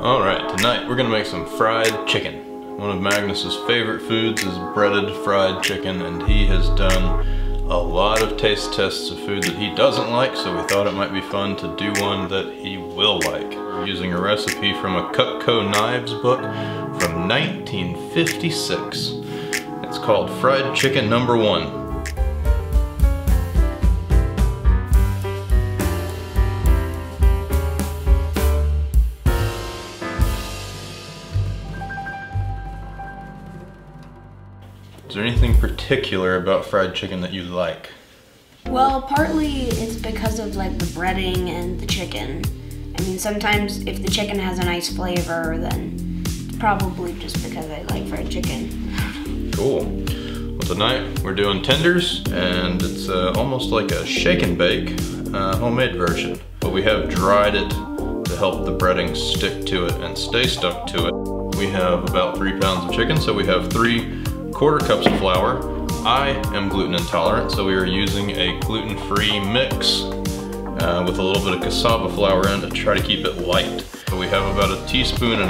Alright, tonight we're gonna make some fried chicken. One of Magnus's favorite foods is breaded fried chicken, and he has done a lot of taste tests of food that he doesn't like, so we thought it might be fun to do one that he will like. We're using a recipe from a Cutco Knives book from 1956. It's called Fried Chicken Number 1. Is there anything particular about fried chicken that you like? Well, partly it's because of like the breading and the chicken. I mean, sometimes if the chicken has a nice flavor, then it's probably just because I like fried chicken. Cool. Well, tonight we're doing tenders, and it's almost like a shake and bake homemade version. But we have dried it to help the breading stick to it and stay stuck to it. We have about 3 pounds of chicken, so we have 3/4 cups of flour. I am gluten intolerant, so we are using a gluten-free mix with a little bit of cassava flour in to try to keep it light. So we have about 1.5 teaspoons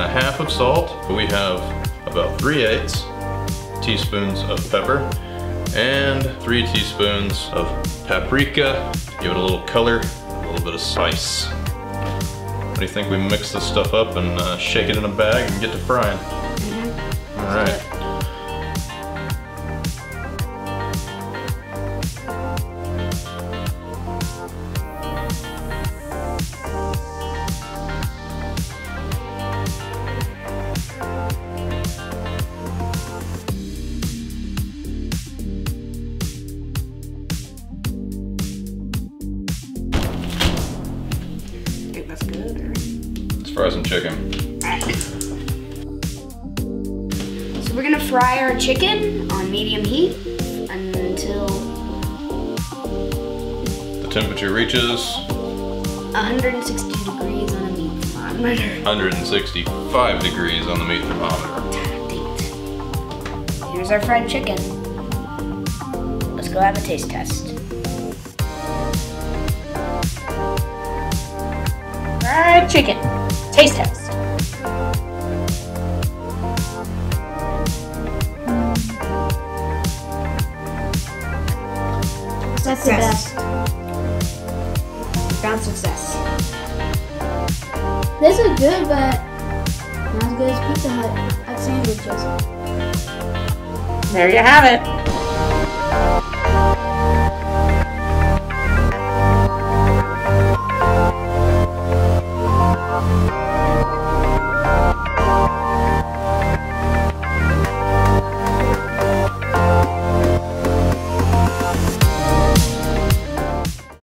of salt. We have about 3/8 teaspoons of pepper and 3 teaspoons of paprika. Give it a little color, a little bit of spice. What do you think we mix this stuff up and shake it in a bag and get to frying? All right. That's good. Or... Let's fry some chicken. So we're gonna fry our chicken on medium heat until the temperature reaches 160 degrees on a meat thermometer. 165 degrees on the meat thermometer. Here's our fried chicken. Let's go have a taste test. Fried chicken. Taste test. That's the best. Found success. This is good, but not as good as Pizza Hut sandwiches. There you have it.